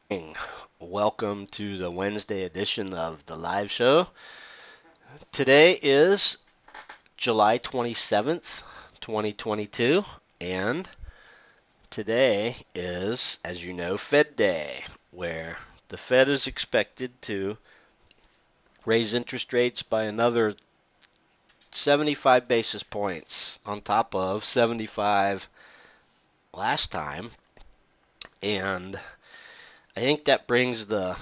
Hey, welcome to the Wednesday edition of the live show. Today is July 27th, 2022, and today is, as you know, Fed Day, where the Fed is expected to raise interest rates by another 75 basis points on top of 75 last time, and I think that brings the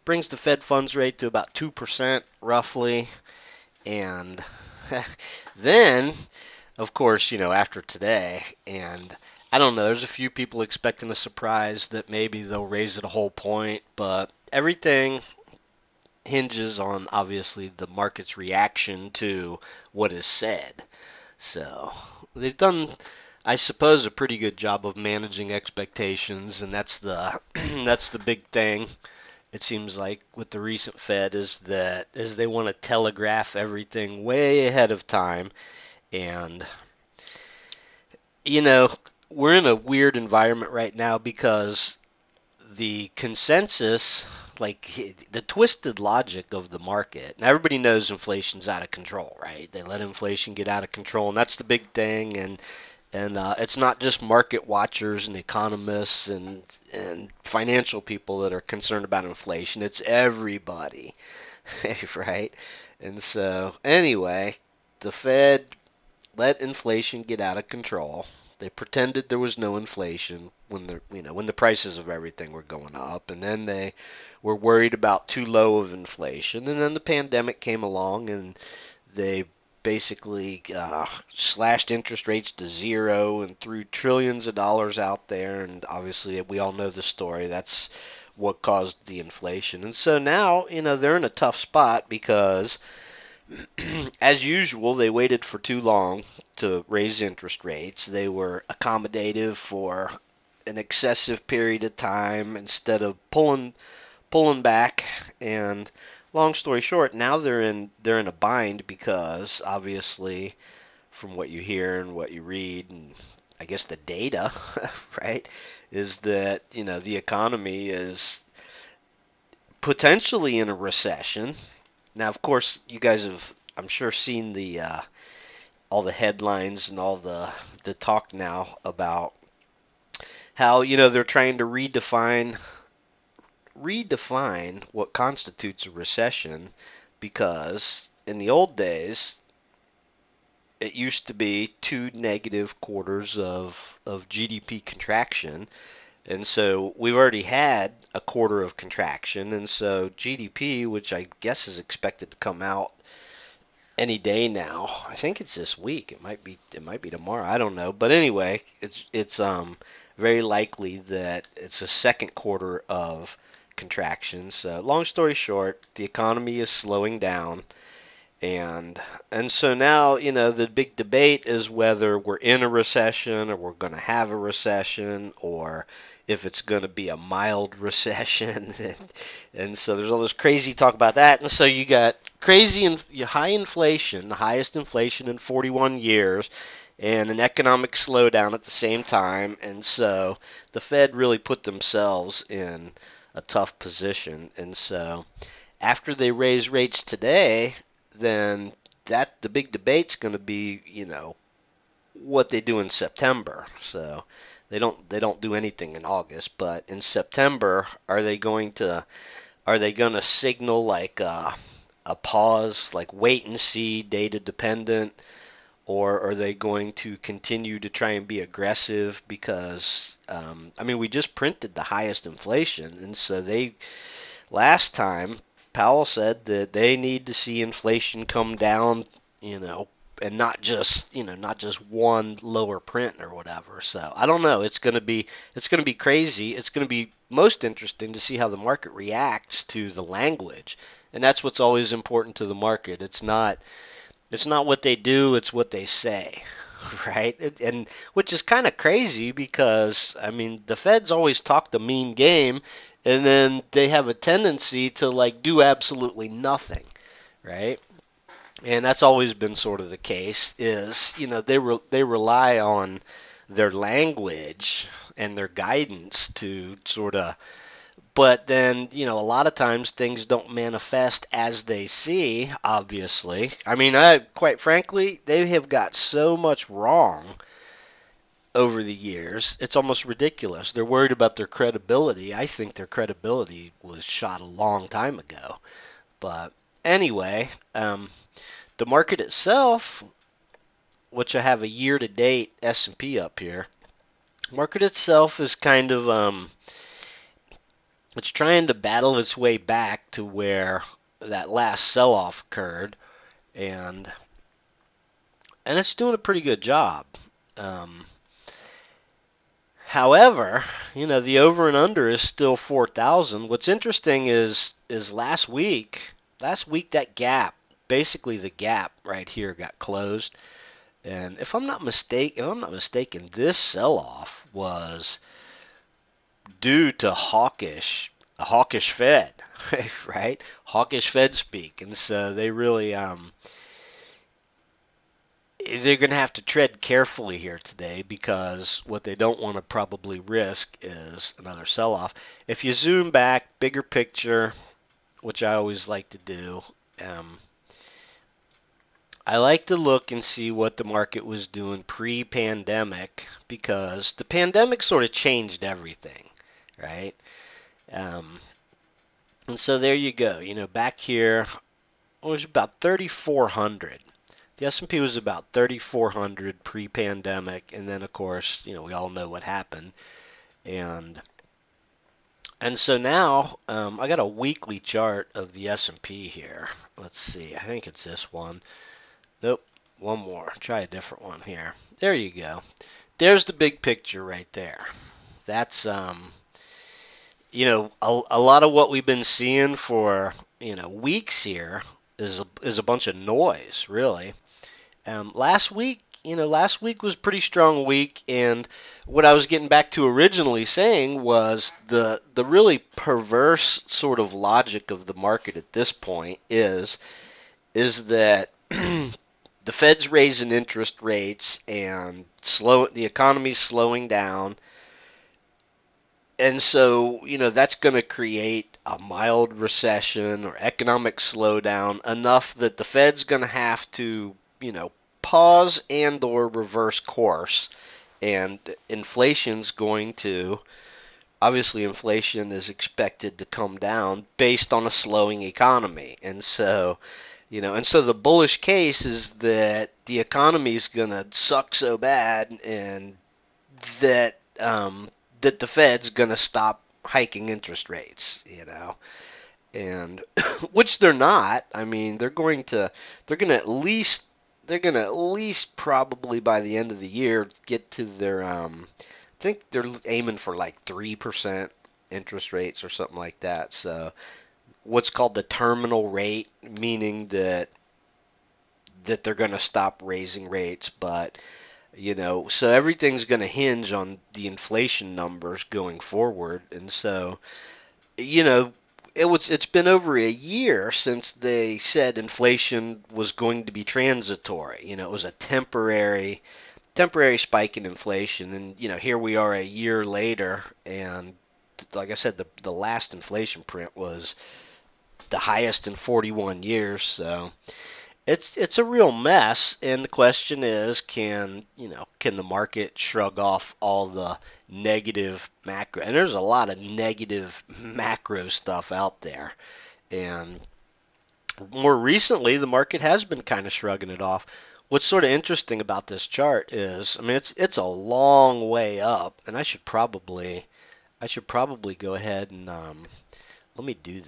Fed funds rate to about 2% roughly. And then, of course, after today, and I don't know, there's a few people expecting a surprise that maybe they'll raise it a whole point, but everything hinges on obviously the market's reaction to what is said. So they've done, I suppose, a pretty good job of managing expectations, and that's the that's the big thing. It seems like with the recent Fed is they want to telegraph everything way ahead of time, and you know we're in a weird environment right now because the consensus, like the twisted logic of the market, and everybody knows inflation's out of control, right? They let inflation get out of control, and that's the big thing. And it's not just market watchers and economists and financial people that are concerned about inflation. It's everybody, right? And so, anyway, the Fed let inflation get out of control. They pretended there was no inflation when the prices of everything were going up, and then they were worried about too low of inflation, and then the pandemic came along, and they basically slashed interest rates to zero and threw trillions of dollars out there, and obviously we all know the story. That's what caused the inflation. And so now, they're in a tough spot because as usual, they waited for too long to raise interest rates. They were accommodative for an excessive period of time instead of pulling back. And long story short, now they're in a bind because obviously from what you hear and what you read and I guess the data, right, is that the economy is potentially in a recession. Now, of course, you guys have, I'm sure, seen the all the headlines and all the talk now about how they're trying to redefine what constitutes a recession because in the old days it used to be two negative quarters of GDP contraction. And so we've already had a quarter of contraction. And so GDP, which I guess is expected to come out any day now. I think it's this week. It might be tomorrow. I don't know. But anyway, it's very likely that it's a second quarter of contraction. So long story short, the economy is slowing down, and so now, the big debate is whether we're in a recession or we're going to have a recession or if it's going to be a mild recession. And so there's all this crazy talk about that. And so you got crazy and high inflation, the highest inflation in 41 years, and an economic slowdown at the same time. And so the Fed really put themselves in a tough position. And so after they raise rates today, then the big debate's going to be, what they do in September. So they don't do anything in August, but in September, are they going to signal like a pause, like wait and see, data dependent, or are they going to continue to try and be aggressive? Because I mean, we just printed the highest inflation, and so last time, Powell said that they need to see inflation come down, you know, and not just one lower print or whatever. So I don't know. It's going to be crazy. It's going to be most interesting to see how the market reacts to the language, and that's what's always important to the market. It's not what they do. It's what they say. Right? And which is kind of crazy because I mean the Feds always talk the mean game, and then they have a tendency to like do absolutely nothing, right? And that's always been sort of the case. Is they rely on their language and their guidance to sort of But then, a lot of times things don't manifest as they see, obviously. I mean, quite frankly, they have got so much wrong over the years. It's almost ridiculous. They're worried about their credibility. I think their credibility was shot a long time ago. But anyway, the market itself, which I have a year-to-date S&P up here, market itself is kind of it's trying to battle its way back to where that last sell-off occurred, and it's doing a pretty good job. Um, However, the over and under is still 4,000. What's interesting is last week that gap, basically the gap right here got closed. And if I'm not mistaken, this sell-off was due to a hawkish Fed, right? Hawkish Fed speak, and so they're going to have to tread carefully here today, because what they don't want to probably risk is another sell-off. If you zoom back, bigger picture, which I always like to do, um, I like to look and see what the market was doing pre-pandemic, because the pandemic sort of changed everything, right? Um, and so there you go. Back here it was about 3,400. The S&P was about 3,400 pre-pandemic, and then of course, we all know what happened. And so now I got a weekly chart of the S&P here. Let's see. I think it's this one. Nope. One more. Try a different one here. There you go. There's the big picture right there. That's a lot of what we've been seeing for weeks here is a bunch of noise, really. Last week was a pretty strong week, and what I was getting back to originally saying was the really perverse sort of logic of the market at this point is that the Fed's raising interest rates and the economy's slowing down, and so that's going to create a mild recession or economic slowdown, enough that the Fed's going to have to pause and or reverse course, and inflation is expected to come down based on a slowing economy. And so the bullish case is that the economy is going to suck so bad, and that the Fed's going to stop hiking interest rates, and which they're not. I mean, they're going to at least probably by the end of the year get to their I think they're aiming for like 3% interest rates or something like that. So what's called the terminal rate, meaning that they're going to stop raising rates, but so everything's going to hinge on the inflation numbers going forward. And so it's been over a year since they said inflation was going to be transitory. It was a temporary spike in inflation, and here we are a year later, and like I said, the last inflation print was the highest in 41 years. So it's a real mess, and the question is, can the market shrug off all the negative macro? And there's a lot of negative macro stuff out there, and more recently the market has been kind of shrugging it off. What's sort of interesting about this chart is, I mean, it's a long way up, and I should probably go ahead and let me do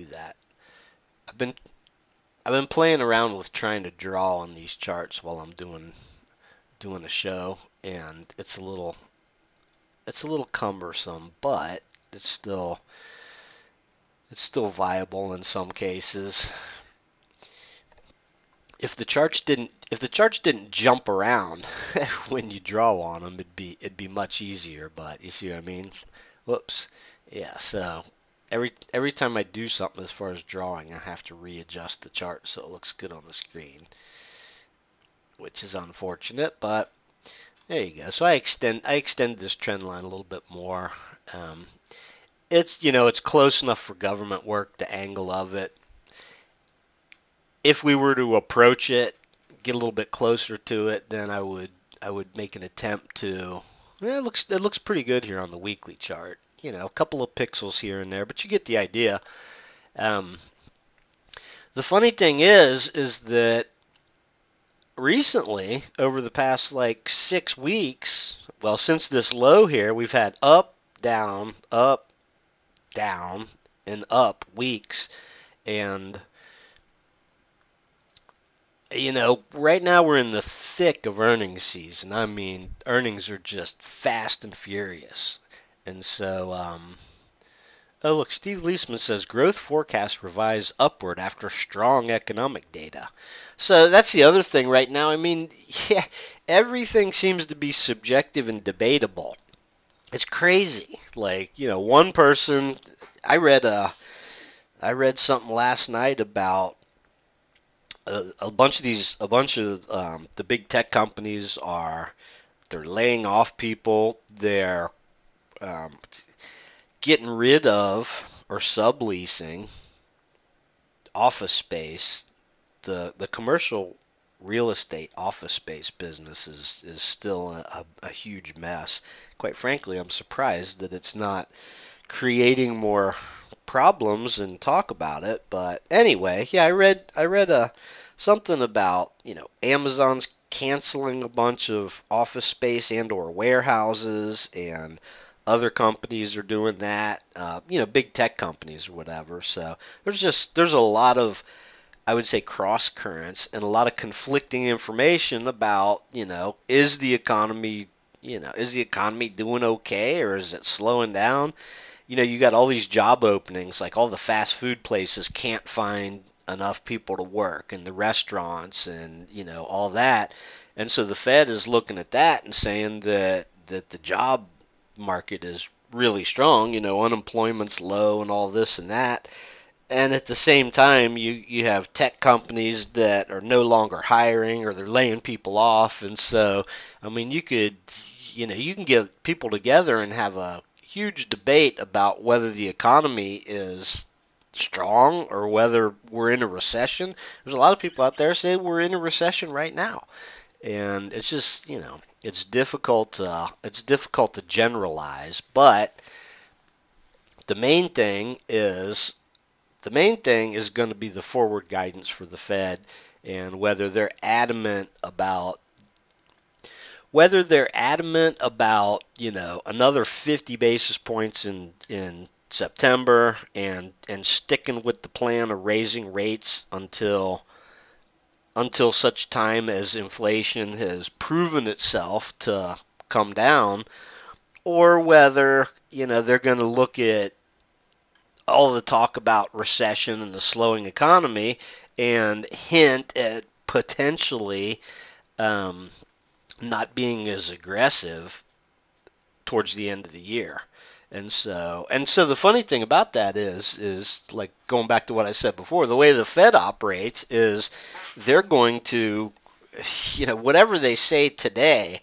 that. I've been I've been playing around with trying to draw on these charts while I'm doing a show, and it's a little cumbersome, but it's still viable in some cases. If the charts didn't jump around when you draw on them, it'd be much easier. But you see what I mean? Whoops. Yeah. So every time I do something as far as drawing, I have to readjust the chart so it looks good on the screen, which is unfortunate. But there you go. So I extend this trend line a little bit more. Um, it's close enough for government work, the angle of it. If we were to approach it, get a little bit closer to it, then I would make an attempt to. Yeah, it looks pretty good here on the weekly chart. A couple of pixels here and there, but you get the idea. Um, the funny thing is that recently, over the past like 6 weeks, well, since this low here, we've had up, down, and up weeks, and right now we're in the thick of earnings season. I mean, earnings are just fast and furious. And so, oh, look, Steve Leisman says growth forecast revised upward after strong economic data. So that's the other thing right now. I mean, yeah, everything seems to be subjective and debatable. It's crazy. Like, one person, I read I read something last night about a bunch of the big tech companies they're laying off people. They're um, getting rid of or subleasing office space. The commercial real estate office space business is still a huge mess. Quite frankly, I'm surprised that it's not creating more problems and talk about it. But anyway, yeah, I read something about Amazon's canceling a bunch of office space and or warehouses, and other companies are doing that. Big tech companies or whatever. So there's a lot of, I would say, cross currents and a lot of conflicting information about is the economy doing okay, or is it slowing down? You got all these job openings, like all the fast food places can't find enough people to work, and the restaurants and all that. And so the Fed is looking at that and saying that the job market is really strong, unemployment's low and all this and that. And at the same time, you have tech companies that are no longer hiring, or they're laying people off. And so, I mean, you can get people together and have a huge debate about whether the economy is strong or whether we're in a recession. There's a lot of people out there say we're in a recession right now, and it's just it's difficult to generalize. But the main thing is the main thing is going to be the forward guidance for the Fed, and whether they're adamant about another 50 basis points in September, and sticking with the plan of raising rates until such time as inflation has proven itself to come down, or whether they're going to look at all the talk about recession and the slowing economy and hint at potentially um, not being as aggressive towards the end of the year. And so the funny thing about that is like going back to what I said before, the way the Fed operates is they're going to, whatever they say today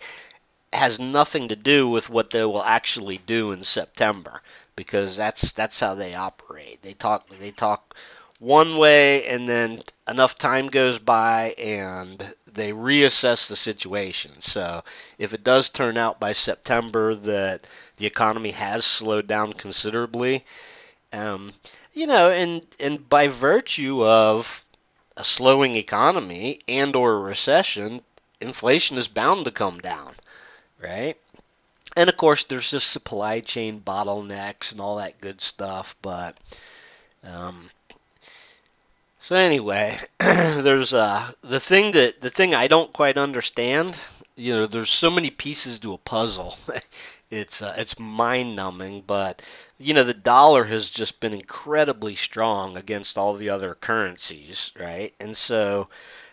has nothing to do with what they will actually do in September, because that's how they operate. They talk one way, and then enough time goes by and they reassess the situation. So if it does turn out by September that the economy has slowed down considerably, um, and by virtue of a slowing economy and or a recession, inflation is bound to come down, right? And of course, there's just supply chain bottlenecks and all that good stuff. But um, so anyway, there's the thing I don't quite understand. There's so many pieces to a puzzle. It's mind-numbing, but the dollar has just been incredibly strong against all the other currencies, right? And so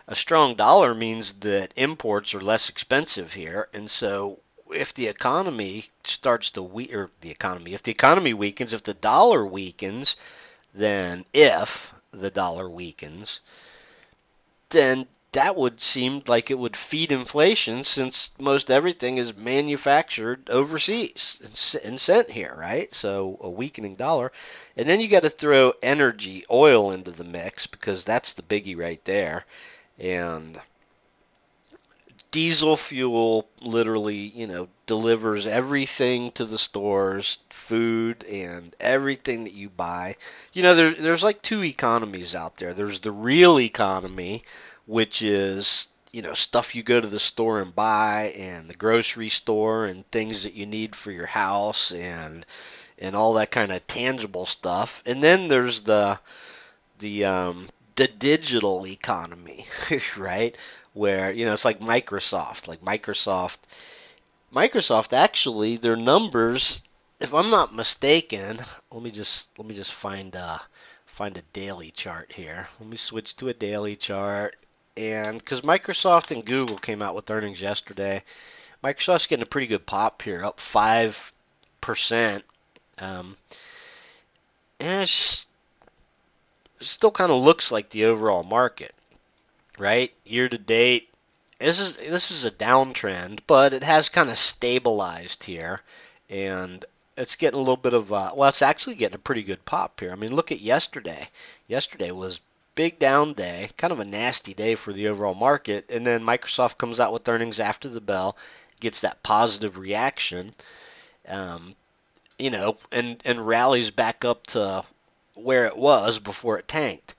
a strong dollar means that imports are less expensive here, and so if the economy starts to if the economy weakens, if the dollar weakens, then if the dollar weakens, then that would seem like it would feed inflation since most everything is manufactured overseas and sent here, right? So a weakening dollar. And then you got to throw energy, oil into the mix because that's the biggie right there. And diesel fuel literally, delivers everything to the stores, food and everything that you buy. There's like two economies out there. There's the real economy, which is, stuff you go to the store and buy and the grocery store and things that you need for your house and all that kind of tangible stuff. And then there's the digital economy, right? Where it's like Microsoft. Microsoft actually their numbers, if I'm not mistaken, let me just find a daily chart here. Let me switch to a daily chart. And because Microsoft and Google came out with earnings yesterday, Microsoft's getting a pretty good pop here, up 5%. Um, and it still kind of looks like the overall market, right? Year to date, this is a downtrend, but it has kind of stabilized here, and it's getting a little bit of it's actually getting a pretty good pop here. I mean, look at yesterday. Yesterday was big down day, kind of a nasty day for the overall market, and then Microsoft comes out with earnings after the bell, gets that positive reaction, um, and rallies back up to where it was before it tanked.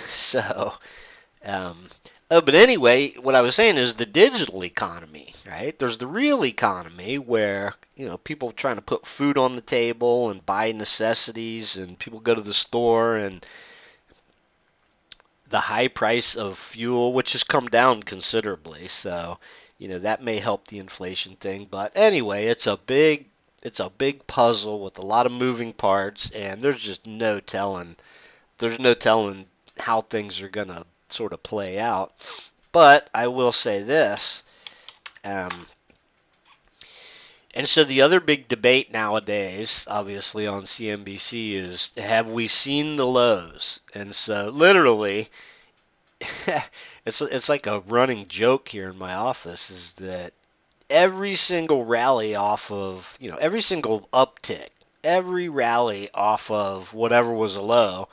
So, um, but anyway, what I was saying is the digital economy, right? There's the real economy where, people trying to put food on the table and buy necessities, and people go to the store, and the high price of fuel, which has come down considerably. So, that may help the inflation thing. But anyway, it's a big puzzle with a lot of moving parts, and there's just no telling. There's no telling how things are gonna sort of play out. But I will say this, um, and so the other big debate nowadays, obviously on CNBC, is have we seen the lows? And so literally, it's like a running joke here in my office is that every single rally off of, every single uptick, every rally off of whatever was a low,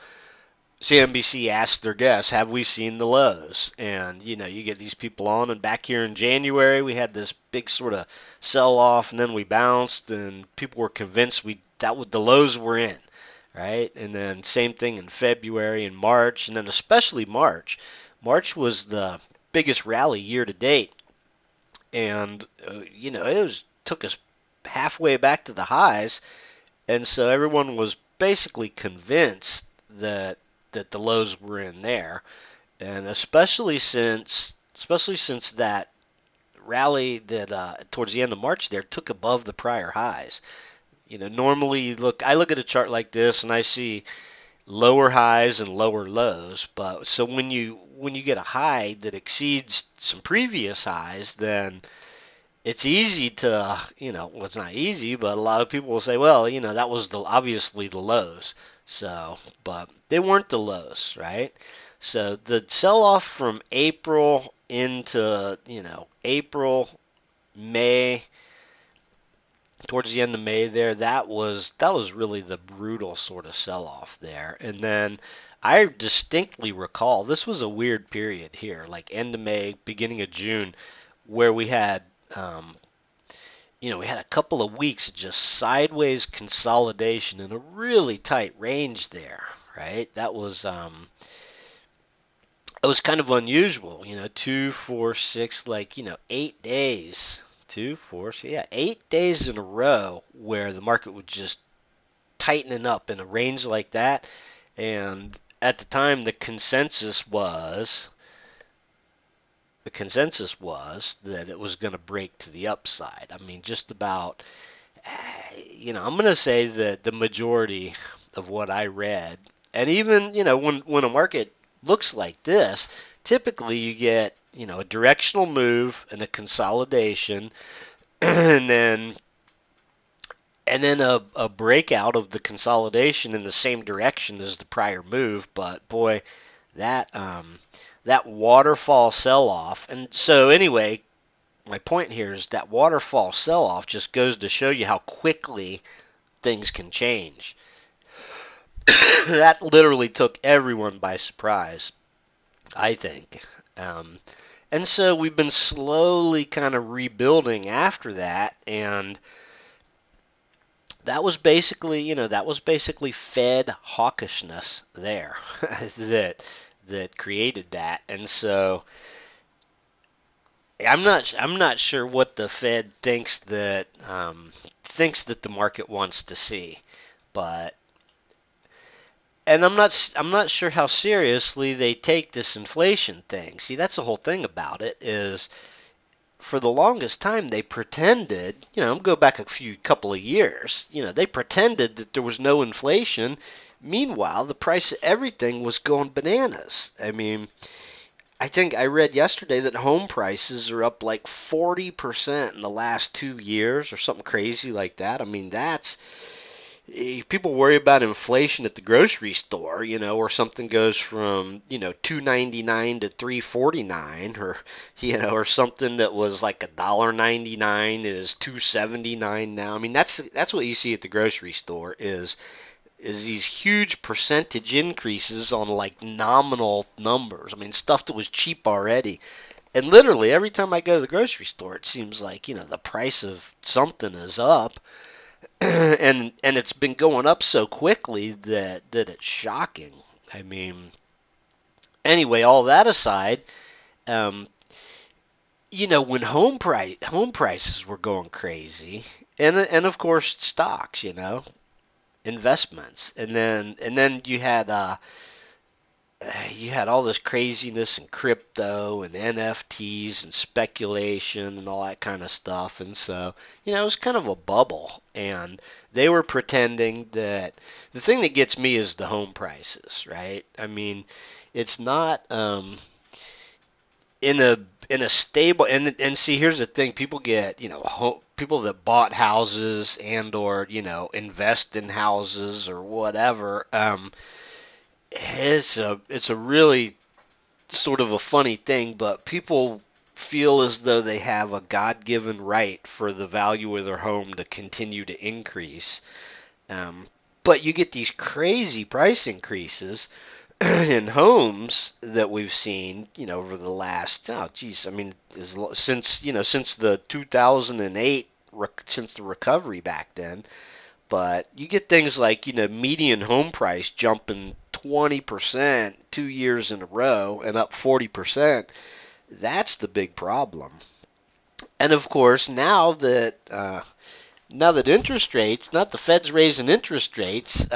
CNBC asked their guests, have we seen the lows? And, you get these people on, and back here in January, we had this big sort of sell-off, and then we bounced, and people were convinced the lows were in, right? And then same thing in February and March, and then especially March. March was the biggest rally year to date, and, took us halfway back to the highs, and so everyone was basically convinced that the lows were in there, and especially since that rally that towards the end of March there took above the prior highs. Normally I look at a chart like this and I see lower highs and lower lows, but so when you get a high that exceeds some previous highs, then it's easy to, well, it's not easy, but a lot of people will say, well, that was obviously the lows. So, but they weren't the lows, right? So the sell-off from April into, April, May, towards the end of May there, that was really the brutal sort of sell-off there. And then I distinctly recall this was a weird period here, like end of May, beginning of June, where um, we had a couple of weeks of just sideways consolidation in a really tight range there, right? It was kind of unusual, 2, 4, 6, 8 days, 2, 4, yeah, 8 days in a row where the market was just tightening up in a range like that. And at the time, the consensus was that it was going to break to the upside. I mean, just about, I'm going to say that the majority of what I read, and even, when a market looks like this, typically you get, a directional move and a consolidation, and then a breakout of the consolidation in the same direction as the prior move. But boy, that waterfall sell-off. And so anyway, my point here is that waterfall sell-off just goes to show you how quickly things can change. That literally took everyone by surprise, I think. Um, and so we've been slowly kind of rebuilding after that, and that was basically Fed hawkishness there that created that. And so I'm not sure what the Fed thinks that the market wants to see, but and I'm not sure how seriously they take this inflation thing. See, that's the whole thing about it is for the longest time they pretended, I'm go back a couple of years, they pretended that there was no inflation. Meanwhile, the price of everything was going bananas. I mean, I think I read yesterday that home prices are up like 40% in the last 2 years or something crazy like that. I mean, people worry about inflation at the grocery store, or something goes from, $2.99 to $3.49, or something that was like $1.99 is $2.79 now. I mean, that's what you see at the grocery store is these huge percentage increases on like nominal numbers. I mean, stuff that was cheap already. And literally every time I go to the grocery store, it seems like, the price of something is up. And it's been going up so quickly that it's shocking. I mean, anyway, all that aside, um, when home prices were going crazy, and of course stocks, investments, and then you had all this craziness in crypto and NFTs and speculation and all that kind of stuff. And so, it was kind of a bubble. And they were pretending that the thing that gets me is the home prices, right? I mean, it's not in a stable and see, here's the thing: people get, people that bought houses and or invest in houses or whatever. It's a really sort of a funny thing, but people feel as though they have a God-given right for the value of their home to continue to increase. Um, but you get these crazy price increases in homes that we've seen, over the last, oh geez, I mean, since the 2008, since the recovery back then. But you get things like, median home price jumping 20% 2 years in a row and up 40%. That's the big problem. And of course, now that interest rates, not the Fed's raising interest rates,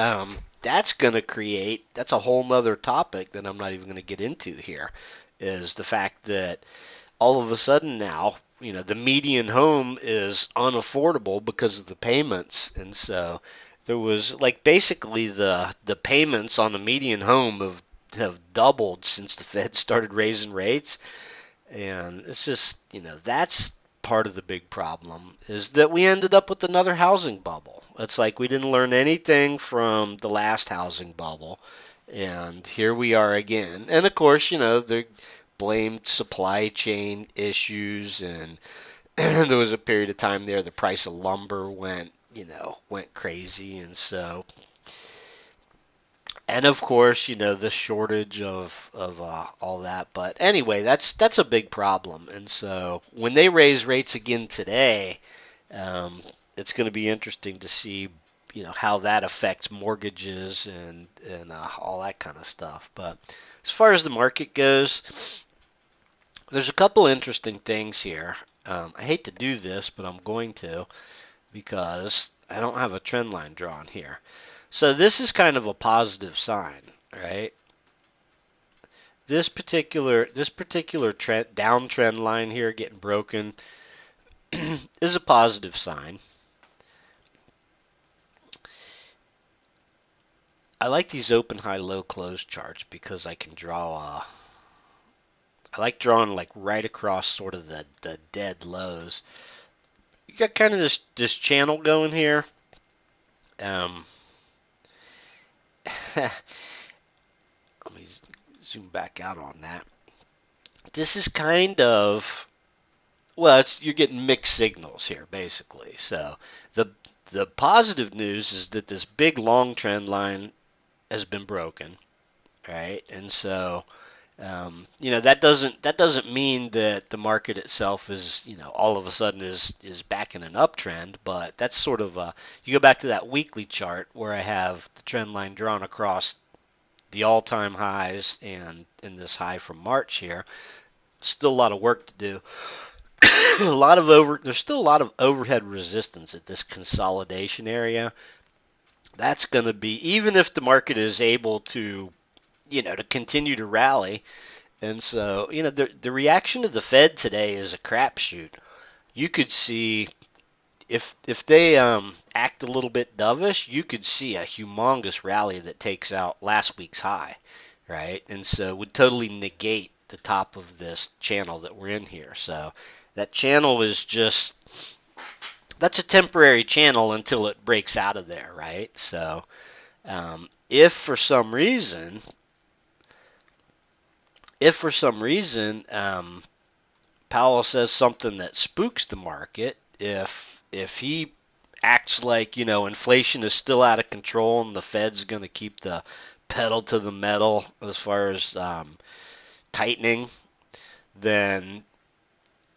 that's a whole nother topic that I'm not even going to get into here, is the fact that all of a sudden now, the median home is unaffordable because of the payments. And so there was like basically the payments on the median home have doubled since the Fed started raising rates. And it's just, that's part of the big problem, is that we ended up with another housing bubble. It's like we didn't learn anything from the last housing bubble, and here we are again. And of course, they blamed supply chain issues, and there was a period of time there the price of lumber went crazy. And so, and of course, the shortage of all that. But anyway, that's a big problem. And so when they raise rates again today, it's going to be interesting to see, how that affects mortgages and all that kind of stuff. But as far as the market goes, there's a couple interesting things here. I hate to do this, but I'm going to, because I don't have a trend line drawn here. So this is kind of a positive sign, right? This particular downtrend line here getting broken is a positive sign. I like these open, high, low, close charts because I can draw I like drawing like right across sort of the dead lows. You got kind of this channel going here. Let me zoom back out on that. This is kind of, well, you're getting mixed signals here basically. So the the positive news is that this big long trend line has been broken, right? And so that doesn't mean that the market itself is, all of a sudden is back in an uptrend, but that's sort of you go back to that weekly chart where I have the trend line drawn across the all-time highs and in this high from March here. Still a lot of work to do. There's still a lot of overhead resistance at this consolidation area. That's going to be, even if the market is able to, to continue to rally. And so, the reaction of the Fed today is a crapshoot. You could see if they act a little bit dovish, you could see a humongous rally that takes out last week's high, right? And so would totally negate the top of this channel that we're in here. So that channel is just, that's a temporary channel until it breaks out of there, right? So if for some reason Powell says something that spooks the market, if he acts like, inflation is still out of control and the Fed's going to keep the pedal to the metal as far as tightening, then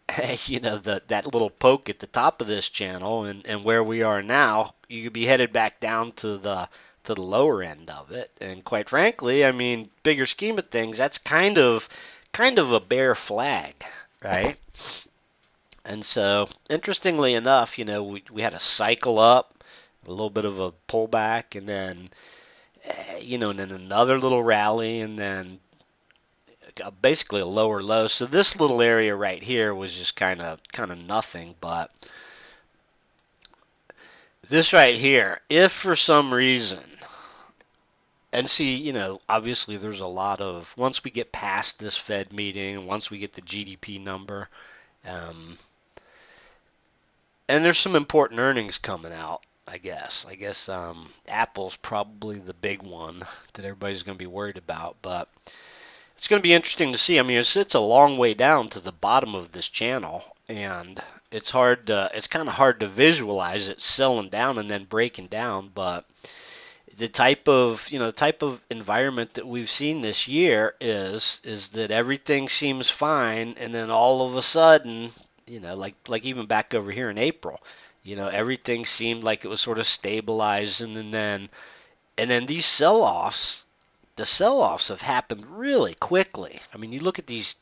that little poke at the top of this channel and where we are now, you could be headed back down to the lower end of it. And quite frankly, I mean, bigger scheme of things, that's kind of a bear flag, right? And so, interestingly enough, we had a cycle up, a little bit of a pullback, and then, and then another little rally, and then basically a lower low. So this little area right here was just kind of nothing. But this right here, if for some reason, and see, obviously there's a lot of, once we get past this Fed meeting, once we get the GDP number, and there's some important earnings coming out, I guess. Apple's probably the big one that everybody's going to be worried about, but it's going to be interesting to see. I mean, it's a long way down to the bottom of this channel, and it's kind of hard to visualize it selling down and then breaking down, but the type of environment that we've seen this year is that everything seems fine, and then all of a sudden, like even back over here in April, everything seemed like it was sort of stabilizing, and then these sell-offs, the sell-offs have happened really quickly. I mean, you look at these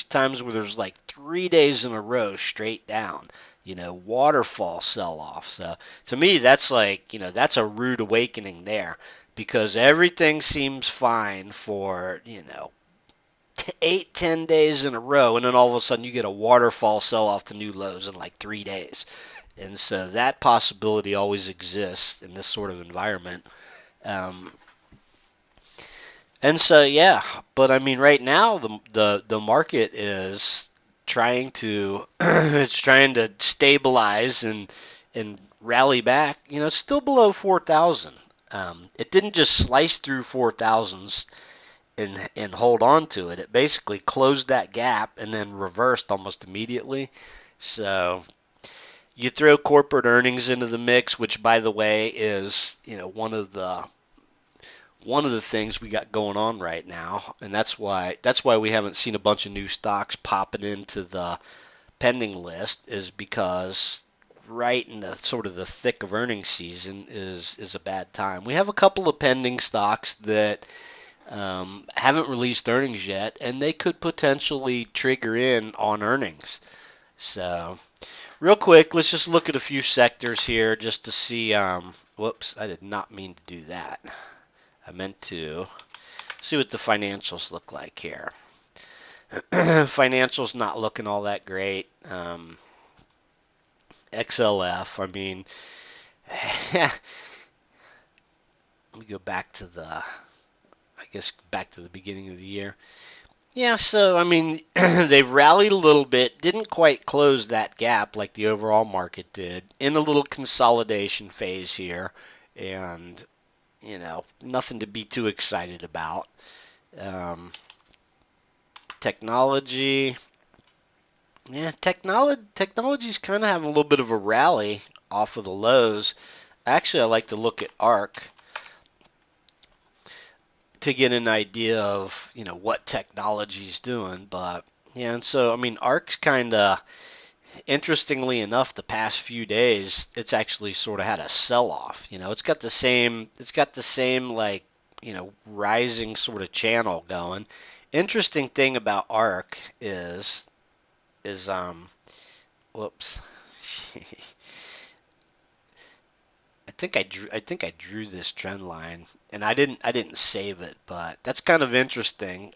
times where there's like 3 days in a row straight down, waterfall sell-off. So to me, that's that's a rude awakening there, because everything seems fine for 8-10 days in a row, and then all of a sudden you get a waterfall sell-off to new lows in like 3 days. And so that possibility always exists in this sort of environment. And so, yeah, but I mean, right now the market is trying to it's trying to stabilize and rally back. It's still below 4,000. It didn't just slice through 4,000s and hold on to it. It basically closed that gap and then reversed almost immediately. So you throw corporate earnings into the mix, which, by the way, is one of the things we got going on right now, and that's why we haven't seen a bunch of new stocks popping into the pending list, is because right in the sort of the thick of earnings season is a bad time. We have a couple of pending stocks that haven't released earnings yet, and they could potentially trigger in on earnings. So real quick, let's just look at a few sectors here just to see. Whoops, I did not mean to do that. I meant to see what the financials look like here. Financials not looking all that great. XLF, I mean, let me go back to back to the beginning of the year. Yeah, so I mean, they've rallied a little bit, didn't quite close that gap like the overall market did, in a little consolidation phase here, and nothing to be too excited about. Um, technology, yeah, technology's kind of having a little bit of a rally off of the lows. Actually, I like to look at ARC to get an idea of, what technology's doing. But yeah, and so I mean, ARC's kind of, interestingly enough, the past few days, it's actually sort of had a sell-off. It's got the same like, rising sort of channel going. Interesting thing about ARC is whoops. I think I drew this trend line, and I didn't save it, but that's kind of interesting.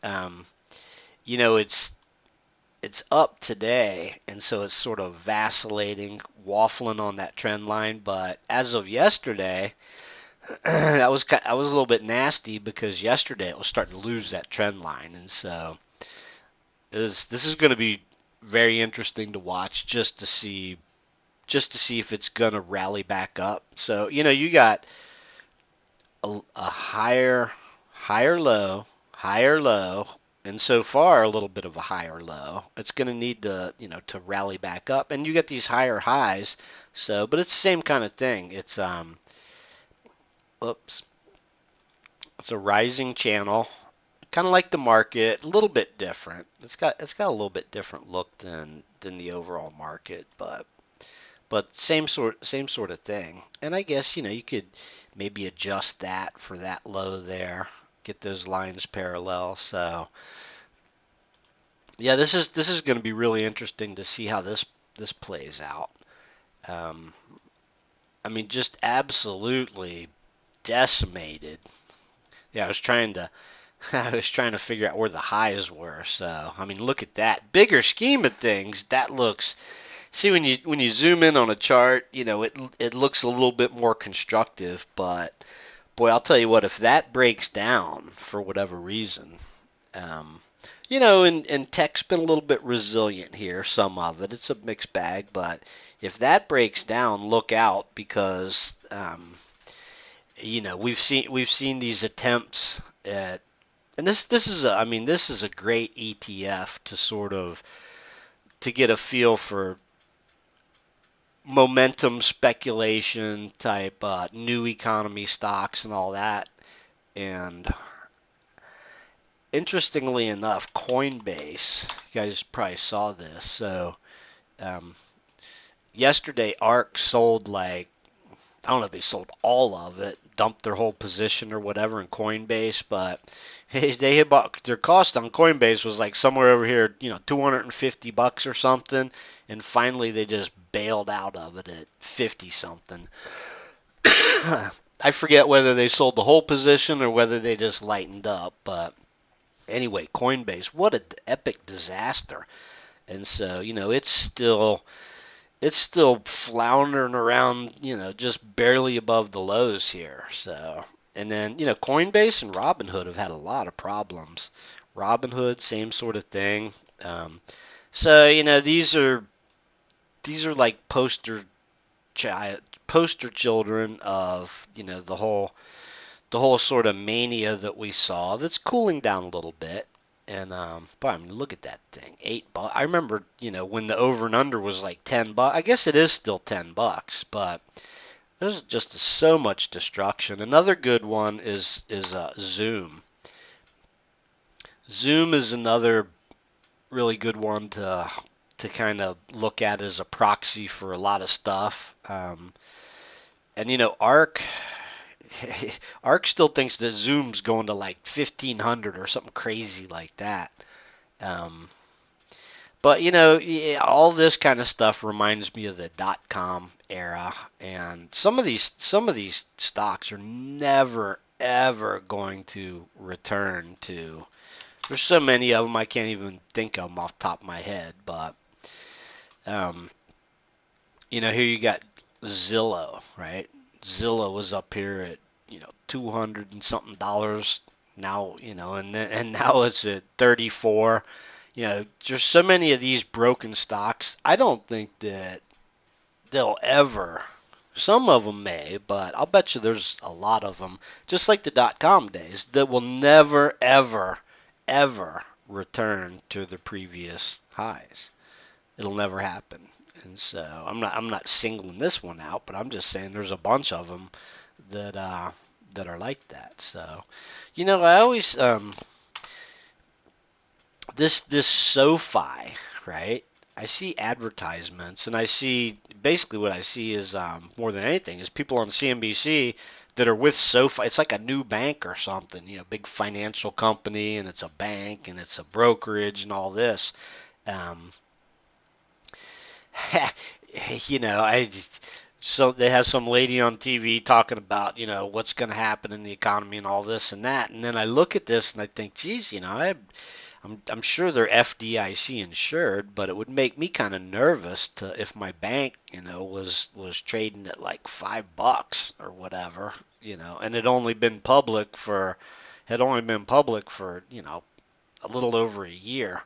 It's up today, and so it's sort of vacillating, waffling on that trend line. But as of yesterday, I was a little bit nasty because yesterday it was starting to lose that trend line, and so this is going to be very interesting to watch just to see if it's going to rally back up. So you got a higher low, and so far a little bit of a higher low. It's going to need to rally back up, and you get these higher highs. So, but it's the same kind of thing. Oops, it's a rising channel, kind of like the market, a little bit different. It's got a little bit different look than the overall market, but same sort of thing. And I guess you could maybe adjust that for that low there, get those lines parallel. So yeah, this is going to be really interesting to see how this plays out. Um, I mean, just absolutely decimated. Yeah, I was trying to figure out where the highs were. So I mean, look at that. Bigger scheme of things, that looks. See, when you zoom in on a chart, it looks a little bit more constructive, but boy, I'll tell you what, if that breaks down for whatever reason, um, and tech's been a little bit resilient here, some of it. It's a mixed bag, but if that breaks down, look out because we've seen these attempts at, and this is a great ETF to sort of to get a feel for momentum speculation type new economy stocks and all that. And interestingly enough, Coinbase, you guys probably saw this. So um, yesterday, ARK sold like, I don't know if they sold all of it, dumped their whole position or whatever in Coinbase, but they had bought, their cost on Coinbase was like somewhere over here, $250 or something, and finally they just bailed out of it at 50 something. I forget whether they sold the whole position or whether they just lightened up, but anyway, Coinbase, what an epic disaster. And so, it's still floundering around, just barely above the lows here. So, and then, Coinbase and Robinhood have had a lot of problems. Robinhood, same sort of thing. So, these are like poster children of, the whole sort of mania that we saw that's cooling down a little bit. And but I mean, look at that thing, $8. I remember, when the over and under was like $10. I guess it is still $10, but there's just so much destruction. Another good one is Zoom. Zoom is another really good one to kind of look at as a proxy for a lot of stuff. And ARK. ARK still thinks that Zoom's going to like 1500 or something crazy like that. Um, but yeah, all this kind of stuff reminds me of the dot-com era, and some of these stocks are never ever going to return to. There's so many of them I can't even think of them off the top of my head, but um, here you got Zillow, right? Zillow was up here at 200 and something dollars now, and now it's at 34. There's so many of these broken stocks. I don't think that they'll ever. Some of them may, but I'll bet you there's a lot of them, just like the dot-com days, that will never ever ever return to the previous highs. It'll never happen. And so I'm not singling this one out, but I'm just saying there's a bunch of them that are like that. So, I always this SoFi, right? I see advertisements, and I see basically what I see is more than anything is people on CNBC that are with SoFi. It's like a new bank or something, big financial company, and it's a bank, and it's a brokerage, and all this. Um, I just, so they have some lady on TV talking about, what's going to happen in the economy and all this and that, and then I look at this and I think, geez, I'm sure they're FDIC insured, but it would make me kind of nervous to if my bank, was trading at like $5 or whatever, and had only been public for, a little over a year.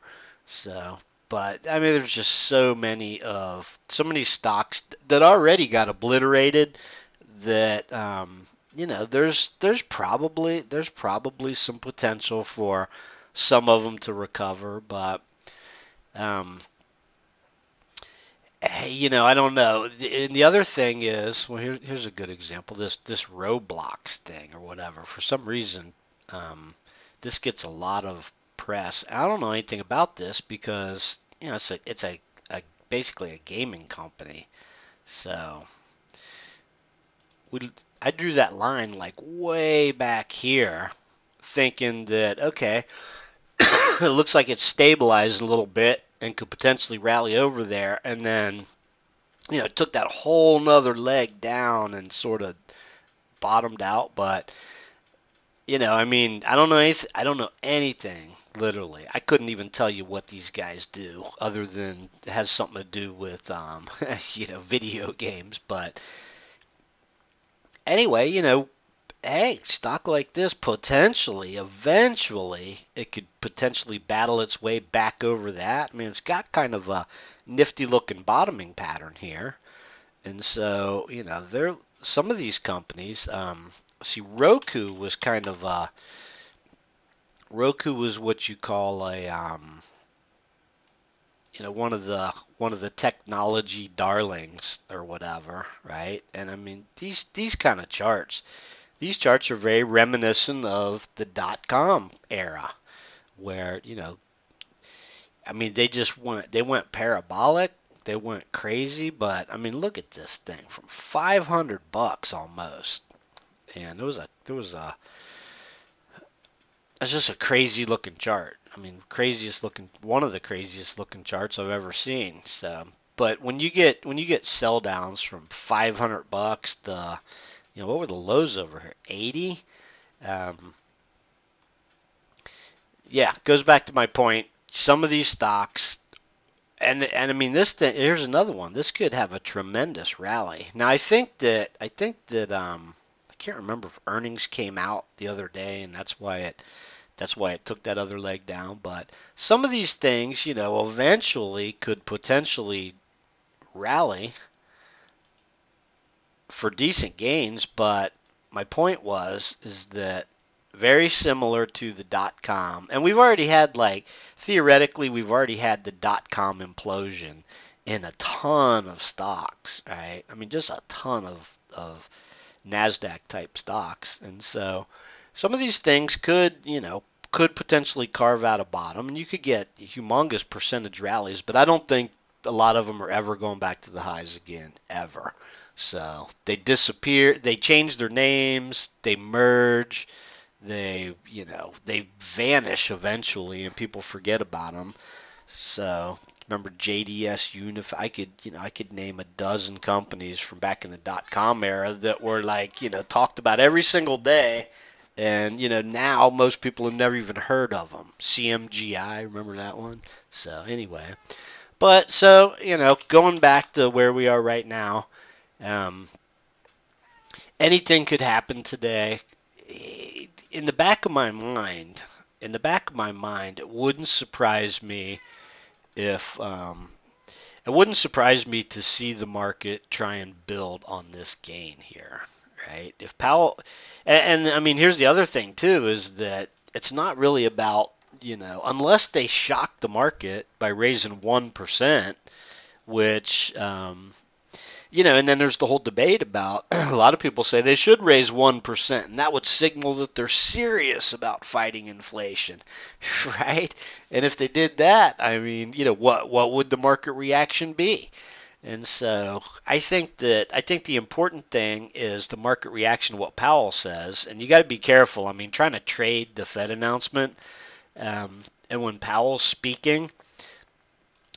So, but I mean, there's just so many stocks that already got obliterated that, there's probably some potential for some of them to recover, but um, I don't know. And the other thing is, well, here's a good example. This Roblox thing or whatever. For some reason, this gets a lot of press. I don't know anything about this because it's basically a gaming company. So I drew that line like way back here, thinking that okay, it looks like it's stabilized a little bit and could potentially rally over there, and then it took that whole nother leg down and sort of bottomed out. But I mean, I don't know anything. Literally, I couldn't even tell you what these guys do, other than it has something to do with video games. But anyway, hey, stock like this potentially, eventually, it could potentially battle its way back over that. I mean, it's got kind of a nifty looking bottoming pattern here. And so, some of these companies, see, Roku was what you call a, one of the technology darlings or whatever, right? And I mean, these kind of charts. These charts are very reminiscent of the dot-com era, where I mean, they went parabolic, they went crazy, but I mean, look at this thing from $500 almost, and it's just a crazy looking chart. I mean, one of the craziest looking charts I've ever seen. So, but when you get sell downs from $500 to what were the lows over here? 80. Yeah, goes back to my point. Some of these stocks, and I mean this thing. Here's another one. This could have a tremendous rally. Now I think that I can't remember if earnings came out the other day, and that's why it took that other leg down. But some of these things, eventually could potentially rally for decent gains, but my point is that very similar to the dot-com, and we've already had theoretically we've already had the dot-com implosion in a ton of stocks, right? I mean, just a ton of NASDAQ type stocks, and so some of these things could potentially carve out a bottom, and you could get humongous percentage rallies, but I don't think a lot of them are ever going back to the highs again, ever. So they disappear, they change their names, they merge, they vanish eventually, and people forget about them. So remember JDS Unify? I could name a dozen companies from back in the dot-com era that were talked about every single day, and now most people have never even heard of them. CMGI, remember that one? So anyway, but so going back to where we are right now. Anything could happen today. In the back of my mind, it wouldn't surprise me if it wouldn't surprise me to see the market try and build on this gain here, right? If Powell, and I mean, here's the other thing too, is that it's not really about unless they shock the market by raising 1%, which, and then there's the whole debate about a lot of people say they should raise 1%, and that would signal that they're serious about fighting inflation, right? And if they did that, I mean, what would the market reaction be? And so I think the important thing is the market reaction to what Powell says, and you got to be careful. I mean, trying to trade the Fed announcement, and when Powell's speaking,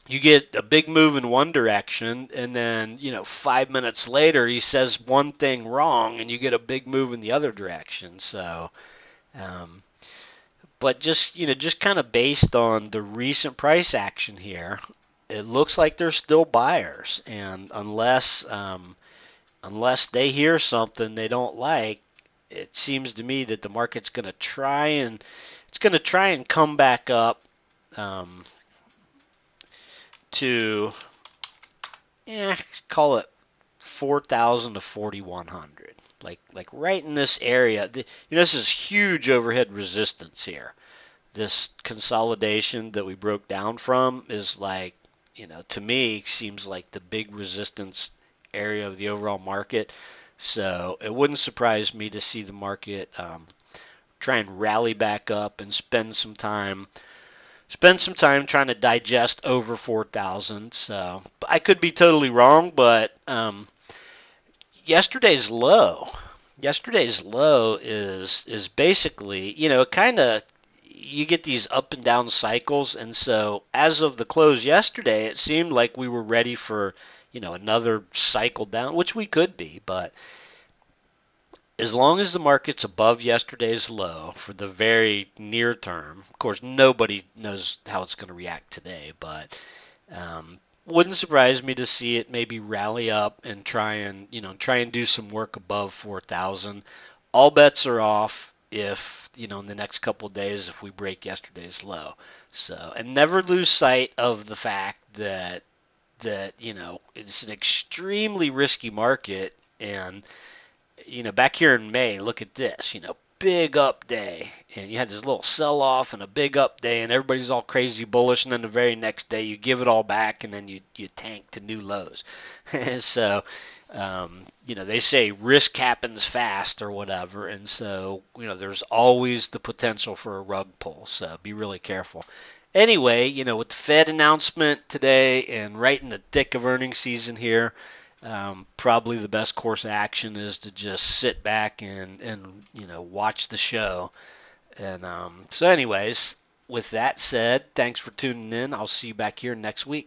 you get a big move in one direction, and then 5 minutes later he says one thing wrong, and you get a big move in the other direction. So, um, but just kind of based on the recent price action here, it looks like there's still buyers, and unless they hear something they don't like, it seems to me that the market's going to try and come back up, um, to, call it 4,000 to 4,100, like right in this area. This is huge overhead resistance here. This consolidation that we broke down from is like, to me, seems like the big resistance area of the overall market. So it wouldn't surprise me to see the market try and rally back up and spend some time trying to digest over 4,000. So I could be totally wrong, but yesterday's low, yesterday's low is basically, kind of, you get these up and down cycles, and so as of the close yesterday, it seemed like we were ready for, another cycle down, which we could be, but as long as the market's above yesterday's low for the very near term, of course, nobody knows how it's going to react today, but wouldn't surprise me to see it maybe rally up and try and do some work above 4,000. All bets are off if, in the next couple of days, if we break yesterday's low. So, and never lose sight of the fact that it's an extremely risky market, and back here in May, look at this, big up day, and you had this little sell off and a big up day, and everybody's all crazy bullish, and then the very next day you give it all back, and then you tank to new lows. And so, they say risk happens fast or whatever, and so, there's always the potential for a rug pull, so be really careful. Anyway, with the Fed announcement today and right in the thick of earnings season here, probably the best course of action is to just sit back and watch the show. And so anyways, with that said, thanks for tuning in. I'll see you back here next week.